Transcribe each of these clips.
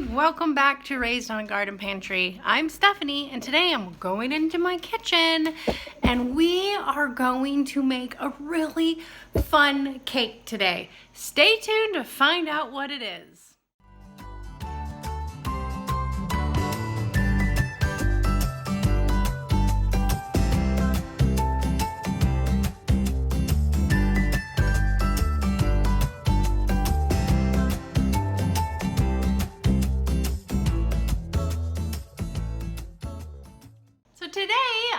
everyone, welcome back to Raised on a Garden Pantry. I'm Stephanie and today I'm going into my kitchen and we are going to make a really fun cake today. Stay tuned to find out what it is. Today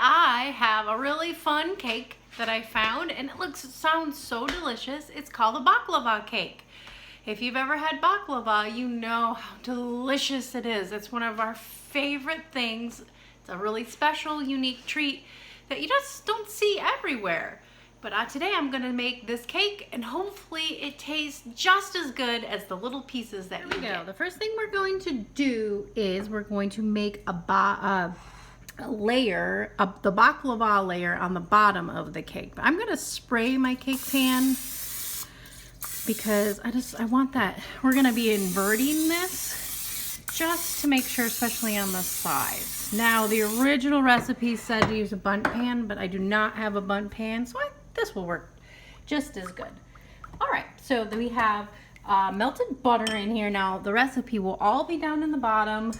I have a really fun cake that I found and it sounds so delicious. It's called a baklava cake. If you've ever had baklava, you know how delicious it is. It's one of our favorite things. It's a really special, unique treat that you just don't see everywhere. But today I'm gonna make this cake and hopefully it tastes just as good as the little pieces that you get. The first thing we're going to do is we're going to make a layer of the baklava layer on the bottom of the cake. But I'm gonna spray my cake pan because I want that. We're gonna be inverting this just to make sure, especially on the sides. Now the original recipe said to use a bundt pan, but I do not have a bundt pan, so this will work just as good. All right, so we have melted butter in here. Now the recipe will all be down in the bottom.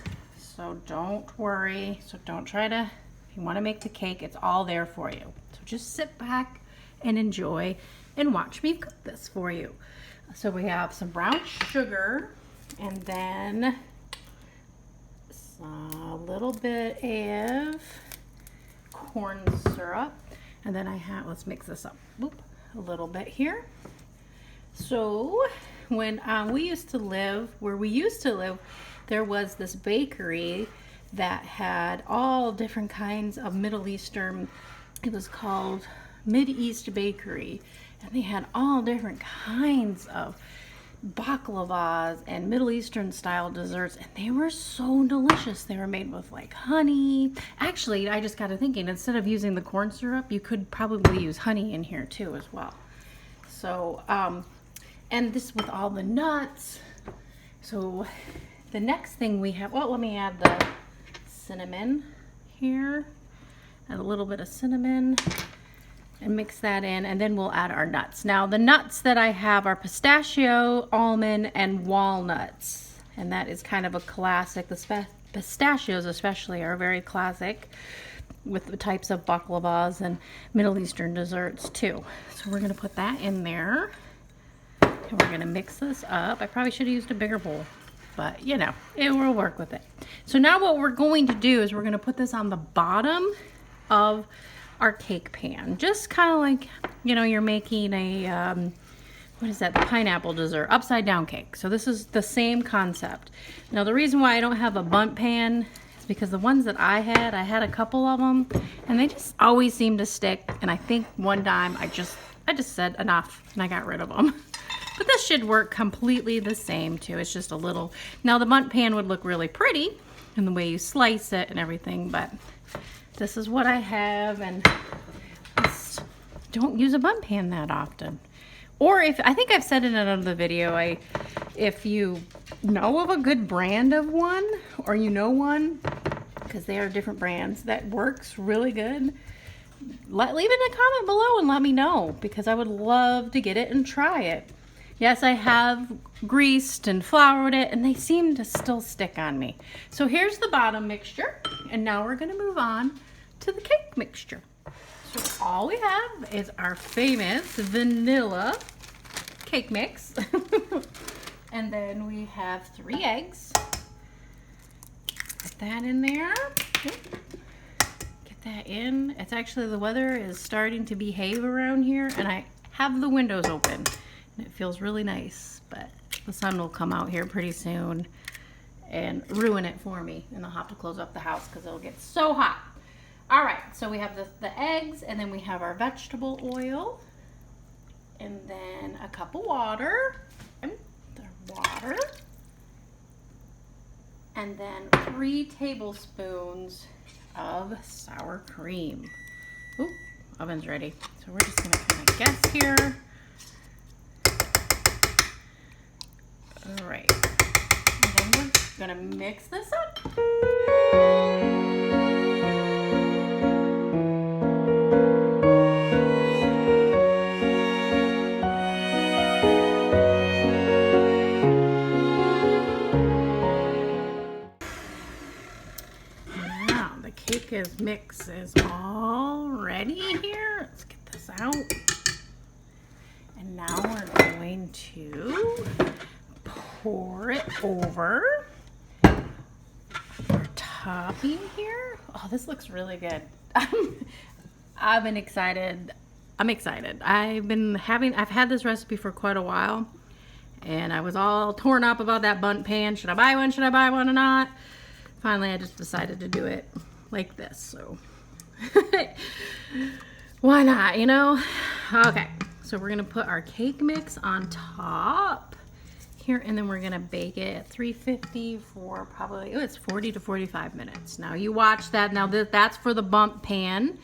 So don't worry. So don't try to, if you want to make the cake, it's all there for you. So just sit back and enjoy and watch me cook this for you. So we have some brown sugar and then a little bit of corn syrup. And then I have, let's mix this up. Whoop, a little bit here. So when we used to live, there was this bakery that had all different kinds of Middle Eastern, it was called Mid-East Bakery, and they had all different kinds of baklavas and Middle Eastern style desserts, and they were so delicious. They were made with like honey. Actually, I just got to thinking, instead of using the corn syrup, you could probably use honey in here too as well. So, and this with all the nuts. So the next thing we have, well, let me add the cinnamon here. Add a little bit of cinnamon and mix that in, and then we'll add our nuts. Now the nuts that I have are pistachio, almond, and walnuts. And that is kind of a classic. The pistachios especially are very classic with the types of baklavas and Middle Eastern desserts too. So we're gonna put that in there. And we're gonna mix this up. I probably should have used a bigger bowl, but you know, it will work with it. So now what we're going to do is we're gonna put this on the bottom of our cake pan. Just kind of like, you know, you're making a, what is that, the pineapple dessert, upside down cake. So this is the same concept. Now the reason why I don't have a bundt pan is because the ones that I had a couple of them, and they just always seem to stick. And I think one time I just said enough and I got rid of them. But this should work completely the same too. It's just a little, now the bundt pan would look really pretty in the way you slice it and everything, but this is what I have, and just don't use a bundt pan that often. Or I think I've said in another video, if you know of a good brand of one, or you know one, because they are different brands, that works really good, leave it in a comment below and let me know, because I would love to get it and try it. Yes, I have greased and floured it, and they seem to still stick on me. So here's the bottom mixture, and now we're gonna move on to the cake mixture. So all we have is our famous vanilla cake mix. And then we have 3 eggs. Put that in there. Get that in. It's actually, the weather is starting to behave around here, and I have the windows open. It feels really nice, but the sun will come out here pretty soon and ruin it for me, and I'll have to close up the house because it'll get so hot. All right, so we have the eggs, and then we have our vegetable oil, and then a cup of water, and then 3 tablespoons of sour cream. Ooh, oven's ready. So we're just gonna kind of guess here. All right, and then Gonna mix this up. Now the cake mix is all ready here. Let's get this out. And now we're going to pour it over our topping here. Oh, this looks really good. I've been excited. I'm excited. I've had this recipe for quite a while, and I was all torn up about that bundt pan. Should I buy one? Should I buy one or not? Finally, I just decided to do it like this. So why not, you know? Okay, so we're gonna put our cake mix on top here, and then we're gonna bake it at 350 for probably, it's 40 to 45 minutes. Now you watch that. Now that's for the bundt pan.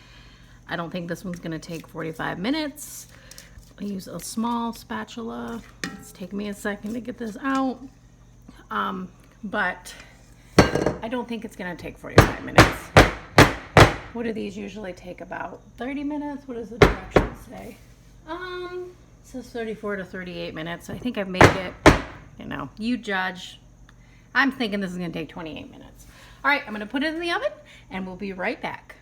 I don't think this one's gonna take 45 minutes. I use a small spatula. It's taking me a second to get this out. But I don't think it's gonna take 45 minutes. What do these usually take? About 30 minutes? What does the directions say? It says 34 to 38 minutes. I think I've made it, you know, you judge. I'm thinking this is gonna take 28 minutes. All right, I'm gonna put it in the oven and we'll be right back.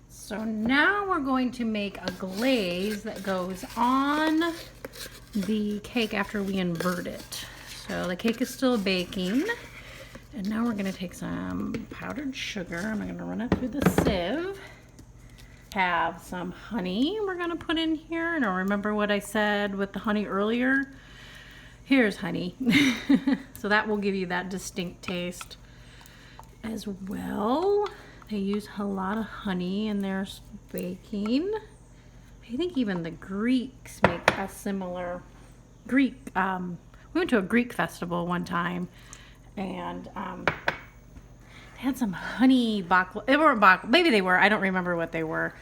So now we're going to make a glaze that goes on the cake after we invert it. So the cake is still baking. And now we're gonna take some powdered sugar. I'm gonna run it through the sieve. Have some honey we're gonna put in here. And I remember what I said with the honey earlier. Here's honey. So that will give you that distinct taste as well. They use a lot of honey in their baking. I think even the Greeks make a similar we went to a Greek festival one time, and they had some honey baklava. They weren't baklava. Maybe they were. I don't remember what they were.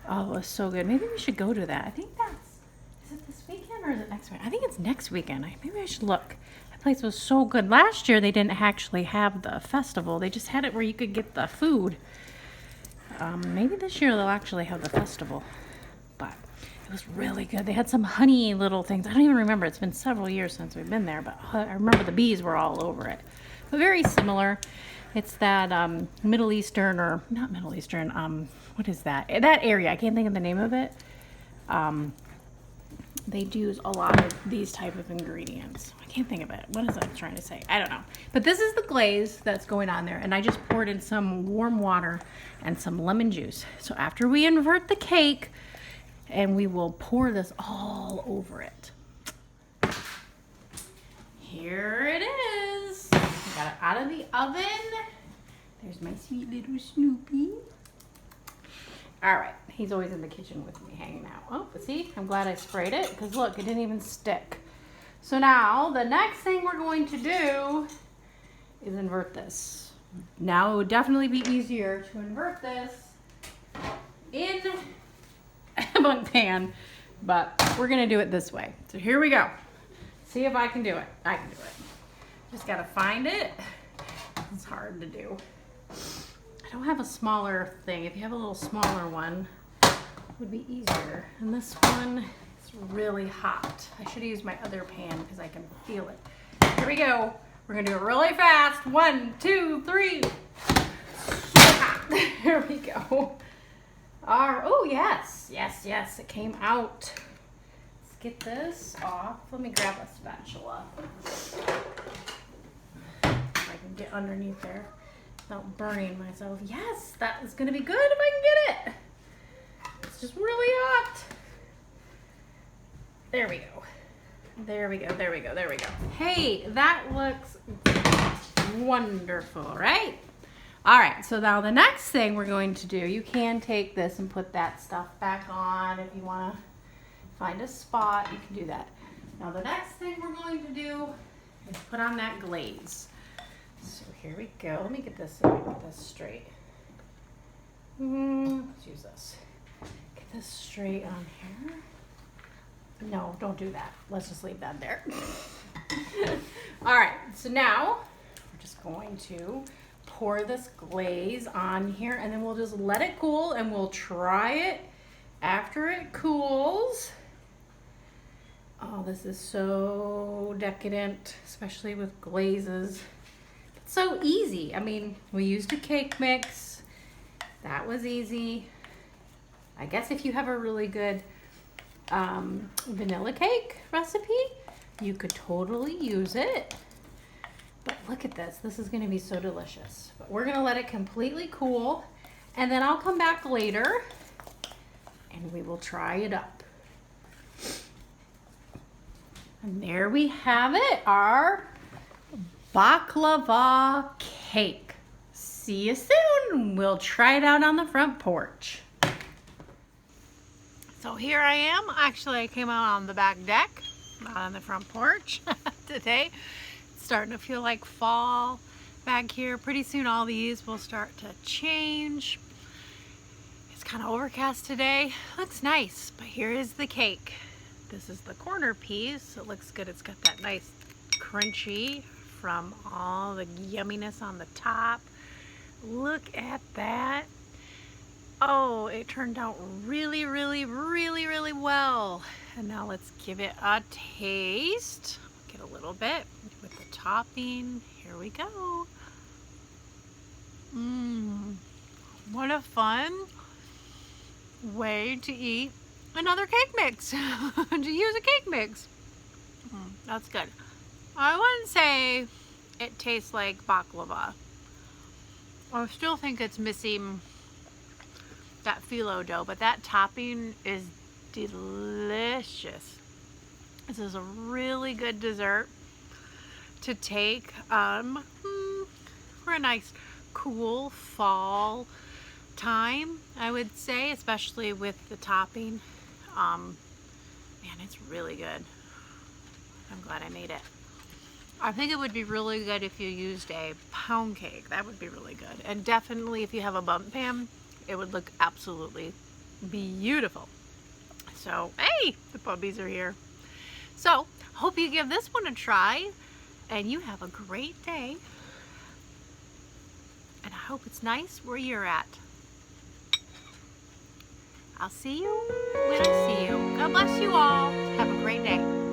Oh, it was so good. Maybe we should go to that. I think is it this weekend or is it next weekend? I think it's next weekend. Maybe I should look. That place was so good. Last year they didn't actually have the festival. They just had it where you could get the food. Maybe this year they'll actually have the festival. But it was really good. They had some honey little things. I don't even remember. It's been several years since we've been there, but I remember the bees were all over it. But very similar. It's that Middle Eastern, or not Middle Eastern, what is that? That area. I can't think of the name of it. They use a lot of these type of ingredients. I can't think of it. What is I trying to say? I don't know. But this is the glaze that's going on there. And I just poured in some warm water and some lemon juice. So after we invert the cake, and we will pour this all over it. Here it is. I got it out of the oven. There's my sweet little Snoopy. All right, he's always in the kitchen with me hanging out. Oh, see, I'm glad I sprayed it because look, it didn't even stick. So now the next thing we're going to do is invert this. Now it would definitely be easier to invert this in a bundt pan, but we're gonna do it this way. So here we go. See if I can do it. I can do it. Just gotta find it. It's hard to do. I don't have a smaller thing. If you have a little smaller one, it would be easier. And this one is really hot. I should have used my other pan because I can feel it. Here we go. We're gonna do it really fast. 1, 2, 3. There we go. Oh, yes. Yes, yes, it came out. Let's get this off. Let me grab a spatula. If I can get underneath there without burning myself. Yes, that is going to be good if I can get it. It's just really hot. There we go. There we go, there we go, there we go. Hey, that looks wonderful, right? All right, so now the next thing we're going to do, you can take this and put that stuff back on if you want to find a spot, you can do that. Now the next thing we're going to do is put on that glaze. So here we go. Let me get this so I can get this straight. Let's use this. Get this straight on here. No, don't do that. Let's just leave that there. All right, so now we're just going to pour this glaze on here, and then we'll just let it cool, and we'll try it after it cools. Oh, this is so decadent, especially with glazes. It's so easy. I mean, we used a cake mix. That was easy. I guess if you have a really good vanilla cake recipe, you could totally use it. But look at this. This is going to be so delicious. But we're going to let it completely cool, and then I'll come back later and we will try it up. And there we have it, our baklava cake. See you soon. We'll try it out on the front porch. So here I am. Actually, I came out on the back deck, not on the front porch today. It's starting to feel like fall back here. Pretty soon all these will start to change. It's kind of overcast today. Looks nice, but here is the cake. This is the corner piece. It looks good. It's got that nice crunchy from all the yumminess on the top. Look at that. Oh, it turned out really, really, really, really well. And now let's give it a taste. Get a little bit with the topping. Here we go. What a fun way to eat another cake mix. To use a cake mix. That's good. I wouldn't say it tastes like baklava. I still think it's missing that phyllo dough, but that topping is delicious. This is a really good dessert to take for a nice cool fall time, I would say, especially with the topping. Man, it's really good. I'm glad I made it. I think it would be really good if you used a pound cake. That would be really good. And definitely if you have a bump pan, it would look absolutely beautiful. So, hey, the puppies are here. So, hope you give this one a try, and you have a great day. And I hope it's nice where you're at. I'll see you when I see you. God bless you all. Have a great day.